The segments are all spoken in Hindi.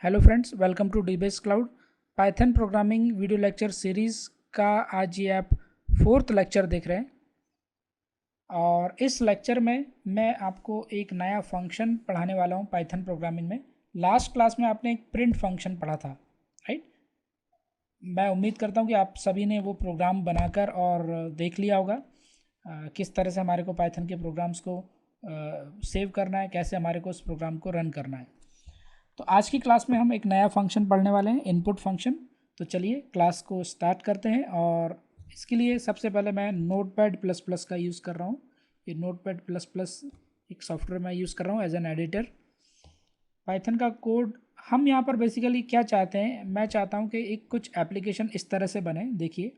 Hello friends, welcome to Dbase Cloud Python programming video lecture series का आज ये आप फोर्थ लेक्चर देख रहे हैं। और इस लेक्चर में मैं आपको एक नया फंक्शन पढ़ाने वाला हूँ पाइथन प्रोग्रामिंग में। लास्ट क्लास में आपने एक प्रिंट फंक्शन पढ़ा था, राइट। मैं उम्मीद करता हूँ कि आप सभी ने वो प्रोग्राम बनाकर और देख लिया होगा। किस तरह से हमारे को पाइथन के प्रोग्राम्स को सेव करना है, कैसे हमारे को उस प्रोग्राम को रन करना है। तो आज की क्लास में हम एक नया फंक्शन पढ़ने वाले हैं, इनपुट फंक्शन। तो चलिए क्लास को स्टार्ट करते हैं। और इसके लिए सबसे पहले मैं नोटपैड प्लस प्लस का यूज़ कर रहा हूँ। ये नोटपैड प्लस प्लस एक सॉफ्टवेयर मैं यूज़ कर रहा हूँ एज एन एडिटर। पाइथन का कोड हम यहाँ पर बेसिकली क्या चाहते हैं, मैं चाहता हूँ कि एक कुछ एप्लीकेशन इस तरह से बने। देखिए,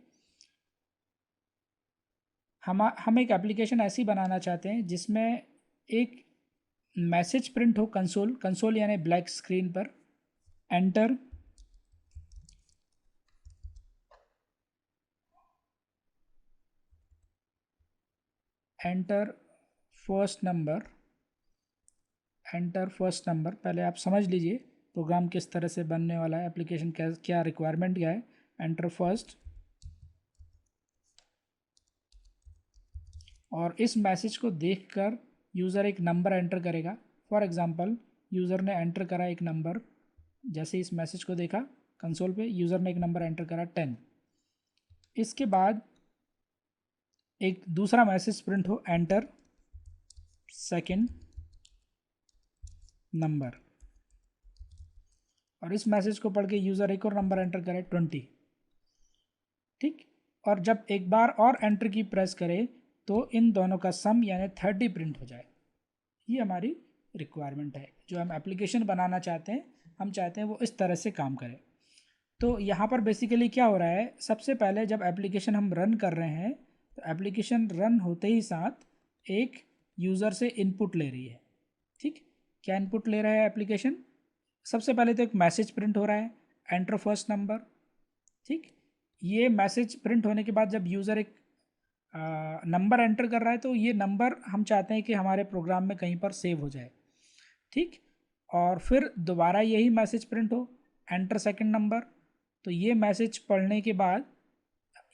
हम एक एप्लीकेशन ऐसी बनाना चाहते हैं जिसमें एक मैसेज प्रिंट हो कंसोल कंसोल यानी ब्लैक स्क्रीन पर। Enter enter first number. Enter first number, पहले आप समझ लीजिए प्रोग्राम किस तरह से बनने वाला है, एप्लीकेशन क्या रिक्वायरमेंट क्या है। एंटर फर्स्ट, और इस मैसेज को देखकर यूज़र एक नंबर एंटर करेगा। फॉर एग्जांपल, यूज़र ने एंटर करा एक नंबर। जैसे इस मैसेज को देखा कंसोल पे, यूज़र ने एक नंबर एंटर करा 10। इसके बाद एक दूसरा मैसेज प्रिंट हो, एंटर सेकेंड नंबर। और इस मैसेज को पढ़ के यूज़र एक और नंबर एंटर करे 20। ठीक। और जब एक बार और एंटर की प्रेस करे तो इन दोनों का सम यानी 30 प्रिंट हो जाए। ये हमारी रिक्वायरमेंट है। जो हम एप्लीकेशन बनाना चाहते हैं, हम चाहते हैं वो इस तरह से काम करे। तो यहाँ पर बेसिकली क्या हो रहा है, सबसे पहले जब एप्लीकेशन हम रन कर रहे हैं तो एप्लीकेशन रन होते ही साथ एक यूज़र से इनपुट ले रही है। ठीक। क्या इनपुट ले रहा है एप्लीकेशन? सबसे पहले तो एक मैसेज प्रिंट हो रहा है, एंटर फर्स्ट नंबर। ठीक। ये मैसेज प्रिंट होने के बाद जब यूज़र एक नंबर एंटर कर रहा है तो ये नंबर हम चाहते हैं कि हमारे प्रोग्राम में कहीं पर सेव हो जाए। ठीक। और फिर दोबारा यही मैसेज प्रिंट हो, एंटर सेकंड नंबर। तो ये मैसेज पढ़ने के बाद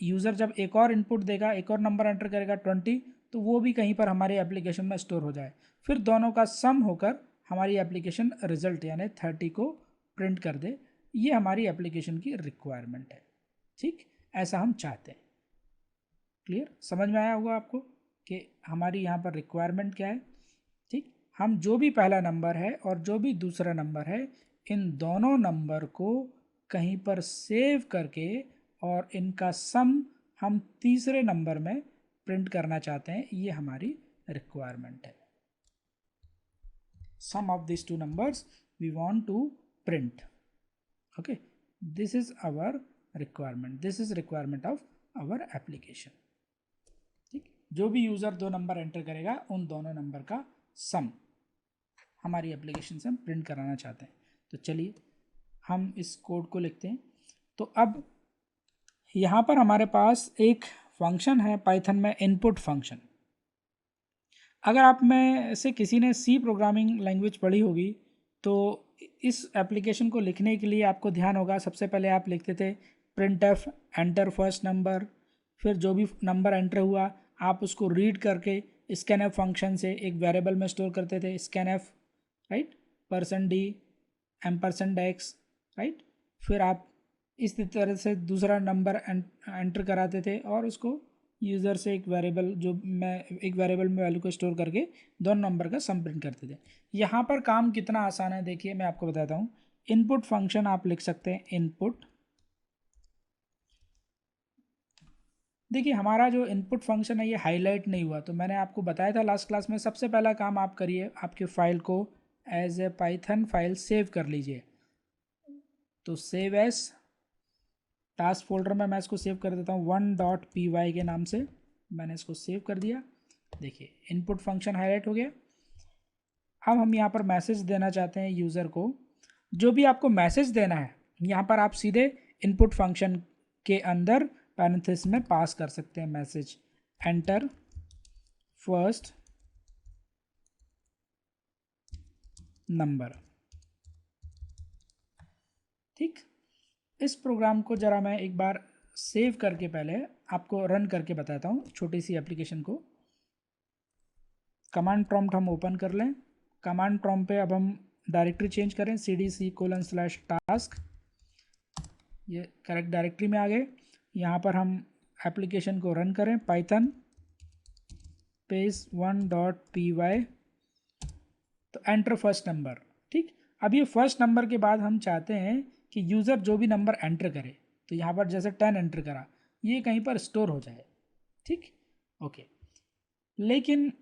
यूज़र जब एक और इनपुट देगा, एक और नंबर एंटर करेगा 20, तो वो भी कहीं पर हमारे एप्लीकेशन में स्टोर हो जाए। फिर दोनों का सम होकर हमारी एप्लीकेशन रिजल्ट यानी 30 को प्रिंट कर दे। ये हमारी एप्लीकेशन की रिक्वायरमेंट है। ठीक, ऐसा हम चाहते हैं। क्लियर, समझ में आया होगा आपको कि हमारी यहाँ पर रिक्वायरमेंट क्या है। ठीक। हम जो भी पहला नंबर है और जो भी दूसरा नंबर है, इन दोनों नंबर को कहीं पर सेव करके और इनका सम हम तीसरे नंबर में प्रिंट करना चाहते हैं। ये हमारी रिक्वायरमेंट है। Sum of this two numbers we want to print. Okay, this is our requirement, this is requirement of our application. ठीक। जो भी यूज़र दो नंबर एंटर करेगा, उन दोनों नंबर का सम हमारी एप्लीकेशन से हम प्रिंट कराना चाहते हैं। तो चलिए हम इस कोड को लिखते हैं। तो अब यहाँ पर हमारे पास एक फंक्शन है पाइथन में, इनपुट फंक्शन। अगर आप में से किसी ने सी प्रोग्रामिंग लैंग्वेज पढ़ी होगी तो इस एप्लीकेशन को लिखने के लिए आपको ध्यान होगा, सबसे पहले आप लिखते थे print F enter first number. फिर जो भी नंबर एंटर हुआ आप उसको रीड करके स्कैन एफ फंक्शन से एक वेरिएबल में स्टोर करते थे, scan F, right, %d %x, right. फिर आप इस तरह से दूसरा नंबर एंटर कराते थे और उसको यूज़र से एक वेरिएबल, जो मैं एक वेरिएबल में वैल्यू को स्टोर करके दोनों नंबर का सम प्रिंट करते थे। यहाँ पर काम कितना आसान है देखिए, मैं आपको बताता हूँ। इनपुट फंक्शन आप लिख सकते हैं, इनपुट। देखिए हमारा जो इनपुट फंक्शन है ये हाईलाइट नहीं हुआ, तो मैंने आपको बताया था लास्ट क्लास में, सबसे पहला काम आप करिए, आपके फाइल को as a Python file save कर लीजिए। तो सेव एस टास्क फोल्डर में मैं इसको सेव कर देता हूँ 1.py के नाम से। मैंने इसको सेव कर दिया। देखिए इनपुट फंक्शन हाईलाइट हो गया। अब हम यहाँ पर मैसेज देना चाहते हैं यूज़र को। जो भी आपको मैसेज देना है यहाँ पर आप सीधे इनपुट फंक्शन के अंदर पैरेंथेसिस में पास कर सकते हैं मैसेज, एंटर फर्स्ट नंबर। इस प्रोग्राम को ज़रा मैं एक बार सेव करके पहले आपको रन करके बताता हूँ, छोटी सी एप्लीकेशन को। कमांड प्रॉम्प्ट हम ओपन कर लें। कमांड प्रॉम्प्ट पे अब हम डायरेक्टरी चेंज करें, cdc:/task, ये करेक्ट डायरेक्टरी में आ गए। यहाँ पर हम एप्लीकेशन को रन करें, python paste1.py, तो एंटर फर्स्ट नंबर। ठीक, अब ये फर्स्ट नंबर के बाद हम चाहते हैं कि यूज़र जो भी नंबर एंटर करे, तो यहाँ पर जैसे 10 एंटर करा, ये कहीं पर स्टोर हो जाए। ठीक, ओके। लेकिन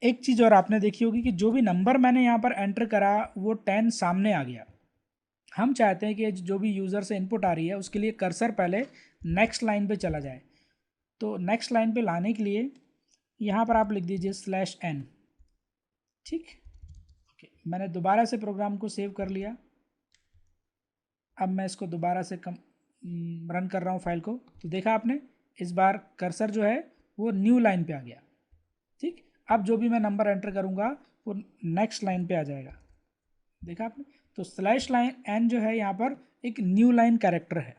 एक चीज़ और आपने देखी होगी कि जो भी नंबर मैंने यहाँ पर एंटर करा वो 10 सामने आ गया। हम चाहते हैं कि जो भी यूज़र से इनपुट आ रही है उसके लिए कर्सर पहले नेक्स्ट लाइन पे चला जाए। तो नेक्स्ट लाइन पे लाने के लिए यहाँ पर आप लिख दीजिए /n। ठीक, ओके, मैंने दोबारा से प्रोग्राम को सेव कर लिया। अब मैं इसको दोबारा से रन कर रहा हूँ फाइल को, तो देखा आपने इस बार कर्सर जो है वो न्यू लाइन पे आ गया। ठीक, अब जो भी मैं नंबर एंटर करूँगा वो नेक्स्ट लाइन पे आ जाएगा, देखा आपने। तो /n जो है यहाँ पर एक न्यू लाइन कैरेक्टर है।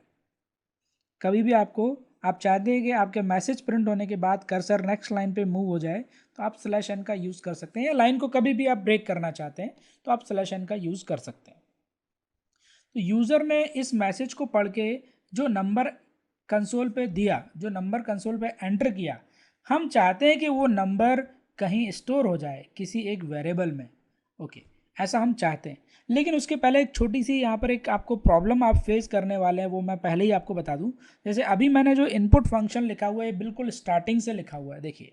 कभी भी आप चाहते हैं कि आपके मैसेज प्रिंट होने के बाद कर्सर नेक्स्ट लाइन पे मूव हो जाए, तो आप /n का यूज़ कर सकते हैं, या लाइन को कभी भी आप ब्रेक करना चाहते हैं तो आप /n का यूज़ कर सकते हैं। तो यूज़र ने इस मैसेज को पढ़ के जो नंबर कंसोल पे दिया, जो नंबर कंसोल पे एंटर किया, हम चाहते हैं कि वो नंबर कहीं स्टोर हो जाए किसी एक वेरिएबल में। ओके, ऐसा हम चाहते हैं। लेकिन उसके पहले एक छोटी सी यहाँ पर एक आपको प्रॉब्लम आप फेस करने वाले हैं, वो मैं पहले ही आपको बता दूँ। जैसे अभी मैंने जो इनपुट फंक्शन लिखा हुआ है बिल्कुल स्टार्टिंग से लिखा हुआ है, देखिए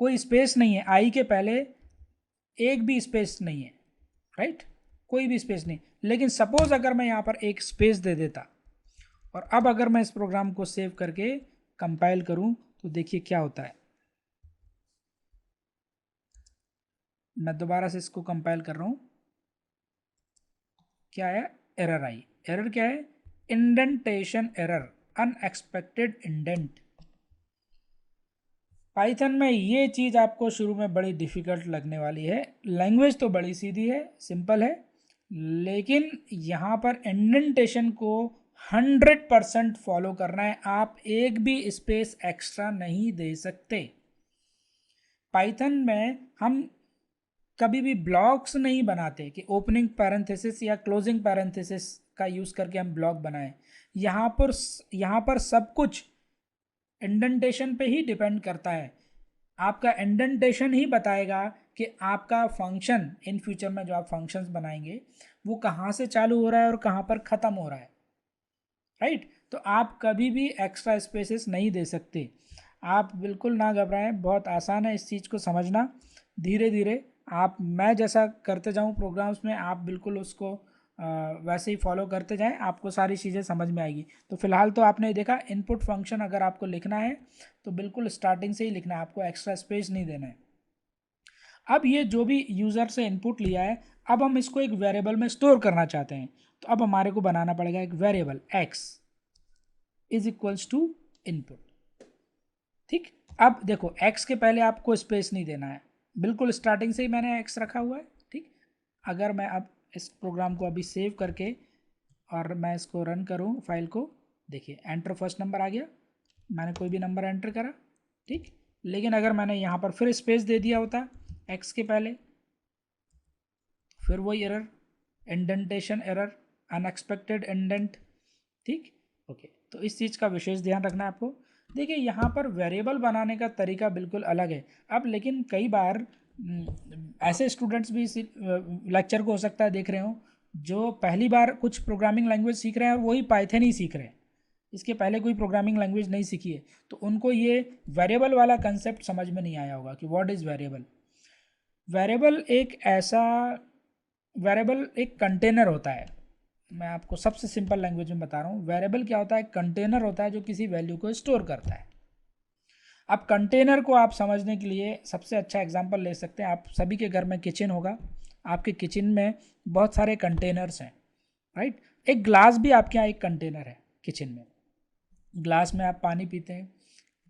कोई स्पेस नहीं है, आई के पहले एक भी स्पेस नहीं है, राइट, कोई भी स्पेस नहीं। लेकिन सपोज अगर मैं यहाँ पर एक स्पेस दे देता, और अब अगर मैं इस प्रोग्राम को सेव करके कंपाइल करूं, तो देखिए क्या होता है। मैं दोबारा से इसको कंपाइल कर रहा हूं, क्या है, एरर आई। एरर क्या है, indentation error, unexpected indent. Python में ये चीज़ आपको शुरू में बड़ी डिफ़िकल्ट लगने वाली है। लैंग्वेज तो बड़ी सीधी है, सिंपल है, लेकिन यहाँ पर इंडेंटेशन को 100% फॉलो करना है। आप एक भी स्पेस एक्स्ट्रा नहीं दे सकते। पाइथन में हम कभी भी ब्लॉक्स नहीं बनाते कि ओपनिंग पैरेंथेसिस या क्लोजिंग पैरेंथेसिस का यूज़ करके हम ब्लॉक बनाएं। यहाँ पर सब कुछ इंडेंटेशन पे ही डिपेंड करता है। आपका इंडेंटेशन ही बताएगा कि आपका फंक्शन इन फ्यूचर में जो आप फंक्शंस बनाएंगे वो कहाँ से चालू हो रहा है और कहाँ पर ख़त्म हो रहा है, राइट। तो आप कभी भी एक्स्ट्रा स्पेसेस नहीं दे सकते। आप बिल्कुल ना घबराएं, बहुत आसान है इस चीज़ को समझना। धीरे धीरे आप, मैं जैसा करते जाऊं प्रोग्राम्स में, आप बिल्कुल उसको वैसे ही फॉलो करते जाएं, आपको सारी चीज़ें समझ में आएगी। तो फिलहाल तो आपने देखा, इनपुट फंक्शन अगर आपको लिखना है तो बिल्कुल स्टार्टिंग से ही लिखना है, आपको एक्स्ट्रा स्पेस नहीं देना है। अब ये जो भी यूज़र से इनपुट लिया है, अब हम इसको एक वेरिएबल में स्टोर करना चाहते हैं, तो अब हमारे को बनाना पड़ेगा एक variable x is equals to input. ठीक, अब देखो x के पहले आपको स्पेस नहीं देना है, बिल्कुल स्टार्टिंग से ही मैंने x रखा हुआ है। ठीक, अगर मैं अब इस प्रोग्राम को अभी सेव करके और मैं इसको रन करूं फाइल को, देखिए एंटर फर्स्ट नंबर आ गया, मैंने कोई भी नंबर एंटर करा। ठीक, लेकिन अगर मैंने यहाँ पर फिर स्पेस दे दिया होता x के पहले, फिर वही error, indentation error, unexpected indent. ठीक, ओके, तो इस चीज़ का विशेष ध्यान रखना है आपको। देखिए यहाँ पर वेरिएबल बनाने का तरीका बिल्कुल अलग है। अब लेकिन कई बार ऐसे स्टूडेंट्स भी इस लेक्चर को हो सकता है देख रहे हो जो पहली बार कुछ प्रोग्रामिंग लैंग्वेज सीख रहे हैं और वही पाइथन ही सीख रहे हैं, इसके पहले कोई प्रोग्रामिंग लैंग्वेज नहीं सीखी है, तो उनको ये वेरिएबल वाला कंसेप्ट समझ में नहीं आया होगा कि व्हाट इज़ वेरिएबल। वेरिएबल एक कंटेनर होता है। मैं आपको सबसे सिंपल लैंग्वेज में बता रहा हूँ, वेरिएबल क्या होता है, कंटेनर होता है जो किसी वैल्यू को स्टोर करता है। अब कंटेनर को आप समझने के लिए सबसे अच्छा एग्जांपल ले सकते हैं, आप सभी के घर में किचन होगा, आपके किचन में बहुत सारे कंटेनर्स हैं, राइट। एक ग्लास भी आपके यहाँ एक कंटेनर है किचन में। ग्लास में आप पानी पीते हैं,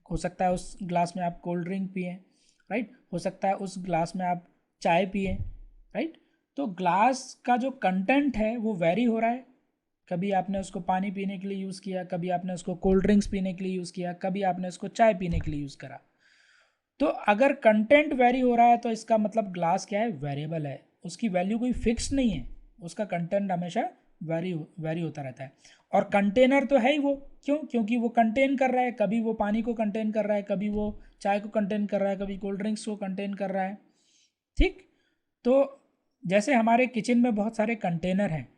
हो सकता है उस ग्लास में आप कोल्ड ड्रिंक पिए, राइट, हो सकता है उस ग्लास में आप चाय पिए, राइट। तो ग्लास का जो कंटेंट है वो वेरी हो रहा है। कभी आपने उसको पानी पीने के लिए यूज़ किया, कभी आपने उसको कोल्ड ड्रिंक्स पीने के लिए यूज़ किया, कभी आपने उसको चाय पीने के लिए यूज़ करा। तो अगर कंटेंट वेरी हो रहा है तो इसका मतलब ग्लास क्या है, वेरिएबल है, उसकी वैल्यू कोई फिक्स नहीं है, उसका कंटेंट हमेशा वेरी वेरी होता रहता है। और कंटेनर तो है ही वो, क्यों, क्योंकि वो कंटेन कर रहा है, कभी वो पानी को कंटेन कर रहा है, कभी वो चाय को कंटेन कर रहा है, कभी कोल्ड ड्रिंक्स को कंटेन कर रहा है। ठीक। तो जैसे हमारे किचन में बहुत सारे कंटेनर हैं,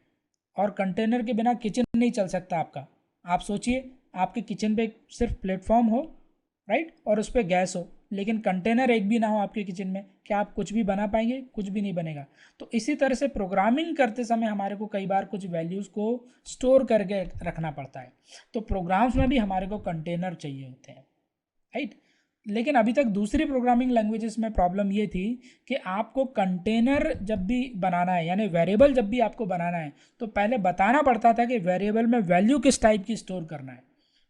और कंटेनर के बिना किचन नहीं चल सकता आपका। आप सोचिए, आपके किचन पे सिर्फ प्लेटफॉर्म हो, राइट, और उस पर गैस हो, लेकिन कंटेनर एक भी ना हो आपके किचन में, क्या आप कुछ भी बना पाएंगे? कुछ भी नहीं बनेगा। तो इसी तरह से प्रोग्रामिंग करते समय हमारे को कई बार कुछ वैल्यूज़ को स्टोर करके रखना पड़ता है। तो प्रोग्राम्स में भी हमारे को कंटेनर चाहिए होते हैं, राइट। लेकिन अभी तक दूसरी प्रोग्रामिंग लैंग्वेजेस में प्रॉब्लम ये थी कि आपको कंटेनर जब भी बनाना है, यानी वेरिएबल जब भी आपको बनाना है, तो पहले बताना पड़ता था कि वेरिएबल में वैल्यू किस टाइप की स्टोर करना है।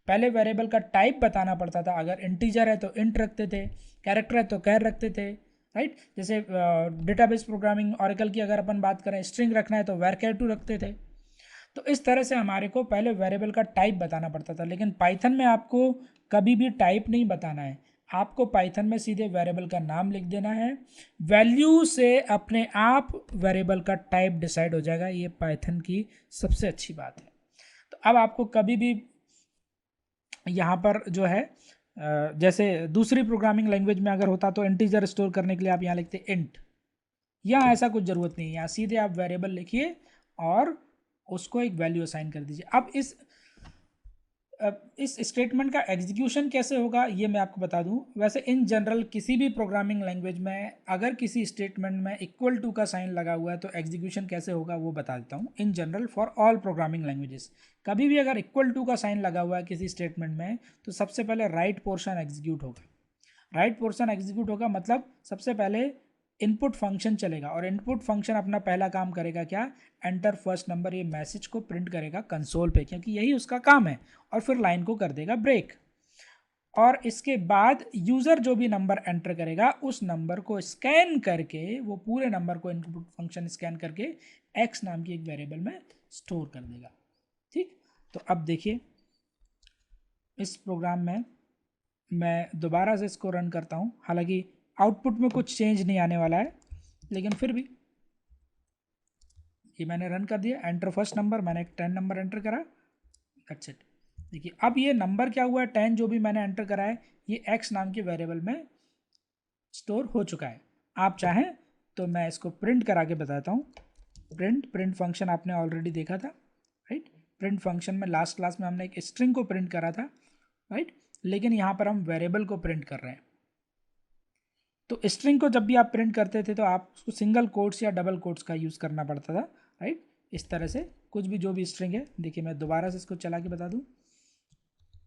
पहले वेरिएबल का टाइप बताना पड़ता था, अगर इंटीजर है तो इंट रखते थे, कैरेक्टर है तो कैर रखते थे, राइट। जैसे डेटाबेस प्रोग्रामिंग ऑरेकल की अगर अपन बात करें, स्ट्रिंग रखना है तो var_char_2 रखते थे। तो इस तरह से हमारे को पहले वेरिएबल का टाइप बताना पड़ता था। लेकिन पाइथन में आपको कभी भी टाइप नहीं बताना है, आपको पाइथन में सीधे वेरिएबल का नाम लिख देना है, वैल्यू से अपने आप वेरिएबल का टाइप डिसाइड हो जाएगा। ये पाइथन की सबसे अच्छी बात है। तो अब आपको कभी भी यहाँ पर जो है जैसे दूसरी प्रोग्रामिंग लैंग्वेज में अगर होता तो इंटीजर स्टोर करने के लिए आप यहाँ लिखते इंट, यहाँ ऐसा कुछ ज़रूरत नहीं है, यहाँ सीधे आप वेरिएबल लिखिए और उसको एक वैल्यू असाइन कर दीजिए। अब इस स्टेटमेंट का एग्जीक्यूशन कैसे होगा ये मैं आपको बता दूं। वैसे इन जनरल किसी भी प्रोग्रामिंग लैंग्वेज में अगर किसी स्टेटमेंट में इक्वल टू का साइन लगा हुआ है तो एग्जीक्यूशन कैसे होगा वो बता देता हूँ। In general for all programming languages, कभी भी अगर इक्वल टू का साइन लगा हुआ है किसी स्टेटमेंट में, तो सबसे पहले राइट पोर्शन एग्जीक्यूट होगा। राइट पोर्शन एग्जीक्यूट होगा मतलब सबसे पहले इनपुट फंक्शन चलेगा, और इनपुट फंक्शन अपना पहला काम करेगा क्या, एंटर फर्स्ट नंबर, ये मैसेज को प्रिंट करेगा कंसोल पे, क्योंकि यही उसका काम है, और फिर लाइन को कर देगा ब्रेक। और इसके बाद यूज़र जो भी नंबर एंटर करेगा उस नंबर को स्कैन करके, वो पूरे नंबर को इनपुट फंक्शन स्कैन करके एक्स नाम की एक वेरिएबल में स्टोर कर देगा। ठीक। तो अब देखिए इस प्रोग्राम में मैं दोबारा से इसको रन करता हूँ, हालांकि आउटपुट में कुछ चेंज नहीं आने वाला है, लेकिन फिर भी ये मैंने रन कर दिया। एंटर फर्स्ट नंबर, मैंने एक 10 नंबर एंटर करा, दैट्स इट। देखिए अब ये नंबर क्या हुआ है, 10 जो भी मैंने एंटर करा है ये एक्स नाम के वेरिएबल में स्टोर हो चुका है। आप चाहें तो मैं इसको प्रिंट करा के बताता हूँ। प्रिंट फंक्शन आपने ऑलरेडी देखा था, राइट। प्रिंट फंक्शन में लास्ट क्लास में हमने एक स्ट्रिंग को प्रिंट करा था, राइट, लेकिन यहाँ पर हम वेरिएबल को प्रिंट कर रहे हैं। तो स्ट्रिंग को जब भी आप प्रिंट करते थे तो आपको सिंगल कोट्स या डबल कोट्स का यूज़ करना पड़ता था, राइट। इस तरह से कुछ भी जो भी स्ट्रिंग है, देखिए मैं दोबारा से इसको चला के बता दूं।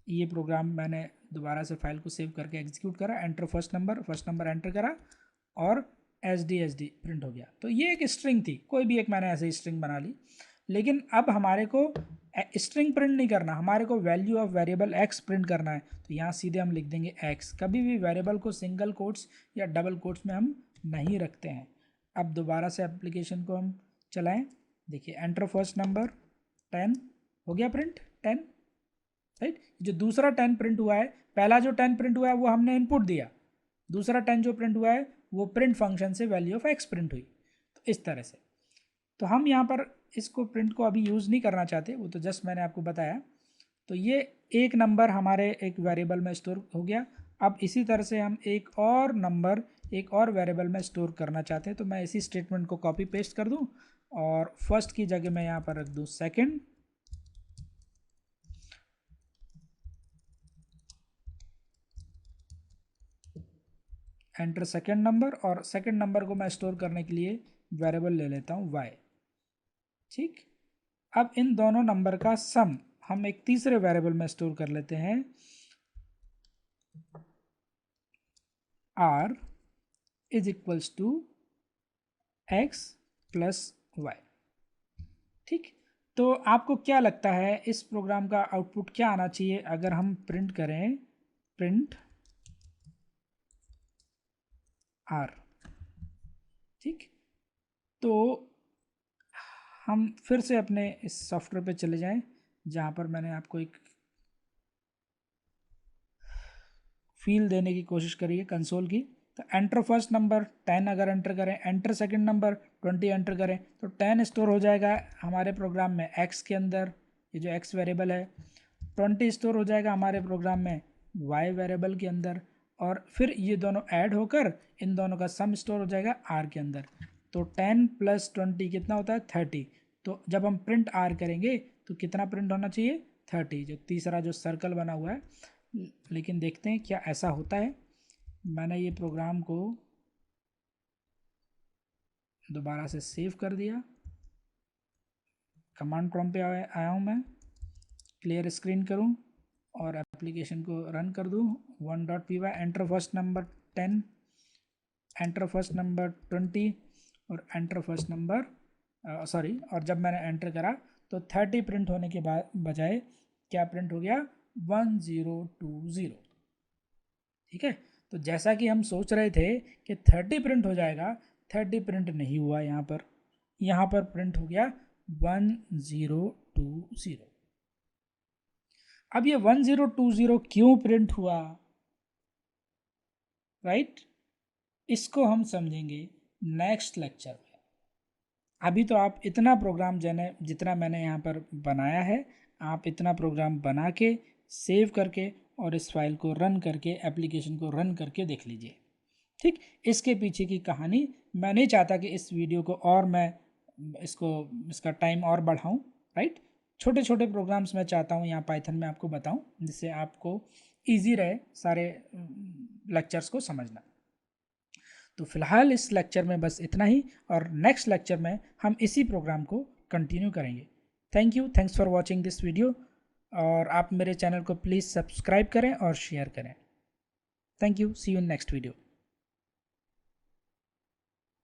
ये प्रोग्राम मैंने दोबारा से फाइल को सेव करके एग्जीक्यूट करा, एंटर फर्स्ट नंबर एंटर करा और एस डी प्रिंट हो गया। तो ये एक स्ट्रिंग थी, कोई भी एक मैंने ऐसे ही स्ट्रिंग बना ली। लेकिन अब हमारे को स्ट्रिंग प्रिंट नहीं करना, हमारे को value of variable x print करना है। तो यहाँ सीधे हम लिख देंगे एक्स। कभी भी वेरिएबल को सिंगल कोट्स या डबल कोट्स में हम नहीं रखते हैं। अब दोबारा से एप्लीकेशन को हम चलाएं, देखिए एंटर फर्स्ट नंबर 10 हो गया प्रिंट 10, राइट। जो दूसरा 10 प्रिंट हुआ है, पहला जो 10 प्रिंट हुआ है वो हमने इनपुट दिया, दूसरा 10 जो प्रिंट हुआ है वो प्रिंट फंक्शन से वैल्यू ऑफ एक्स प्रिंट हुई। तो इस तरह से, तो हम यहाँ पर इसको प्रिंट को अभी यूज़ नहीं करना चाहते, वो तो जस्ट मैंने आपको बताया। तो ये एक नंबर हमारे एक वेरिएबल में स्टोर हो गया। अब इसी तरह से हम एक और नंबर एक और वेरिएबल में स्टोर करना चाहते हैं, तो मैं इसी स्टेटमेंट को कॉपी पेस्ट कर दूं और फर्स्ट की जगह मैं यहाँ पर रख दूं सेकंड, एंटर सेकंड नंबर, और सेकंड नंबर को मैं स्टोर करने के लिए वेरिएबल ले लेता हूँ y। ठीक। अब इन दोनों नंबर का सम हम एक तीसरे वेरिएबल में स्टोर कर लेते हैं, r is equals to x plus y। ठीक। तो आपको क्या लगता है इस प्रोग्राम का आउटपुट क्या आना चाहिए अगर हम प्रिंट करें प्रिंट r? ठीक। तो हम फिर से अपने इस सॉफ्टवेयर पे चले जाएं जहाँ पर मैंने आपको एक फील देने की कोशिश करी है कंसोल की। तो एंटर फर्स्ट नंबर 10 अगर एंटर करें, एंटर सेकंड नंबर 20 एंटर करें तो 10 स्टोर हो जाएगा हमारे प्रोग्राम में x के अंदर, ये जो x वेरिएबल है। 20 स्टोर हो जाएगा हमारे प्रोग्राम में y वेरिएबल के अंदर, और फिर ये दोनों ऐड होकर इन दोनों का सम स्टोर हो जाएगा r के अंदर। तो 10 + 20 कितना होता है 30। तो जब हम प्रिंट r करेंगे तो कितना प्रिंट होना चाहिए 30, जो तीसरा जो सर्कल बना हुआ है। लेकिन देखते हैं क्या ऐसा होता है। मैंने ये प्रोग्राम को दोबारा से सेव कर दिया, कमांड प्रॉम्प्ट पे आया हूँ मैं, क्लियर स्क्रीन करूँ और एप्लीकेशन को रन कर दूँ। 1.py enter first number 10, enter first number 20 और एंटर फर्स्ट नंबर सॉरी, और जब मैंने एंटर करा तो 30 प्रिंट होने के बाद बजाय क्या प्रिंट हो गया 1020। ठीक है, तो जैसा कि हम सोच रहे थे कि 30 प्रिंट हो जाएगा, 30 प्रिंट नहीं हुआ यहाँ पर प्रिंट हो गया 1020। अब ये 1020 क्यों प्रिंट हुआ, राइट? इसको हम समझेंगे नेक्स्ट लेक्चर में। अभी तो आप इतना प्रोग्राम जितना मैंने यहाँ पर बनाया है, आप इतना प्रोग्राम बना के सेव करके और इस फाइल को रन करके एप्लीकेशन को रन करके देख लीजिए। ठीक, इसके पीछे की कहानी, मैं नहीं चाहता कि इस वीडियो को और मैं इसका टाइम और बढ़ाऊं, राइट? छोटे छोटे प्रोग्राम्स मैं चाहता हूं यहाँ पाइथन में आपको बताऊं, जिससे आपको इजी रहे सारे लेक्चर्स को समझना। तो फिलहाल इस लेक्चर में बस इतना ही, और नेक्स्ट लेक्चर में हम इसी प्रोग्राम को कंटिन्यू करेंगे। Thanks for watching this video, और आप मेरे चैनल को प्लीज़ सब्सक्राइब करें और शेयर करें। Thank you, see you in next video.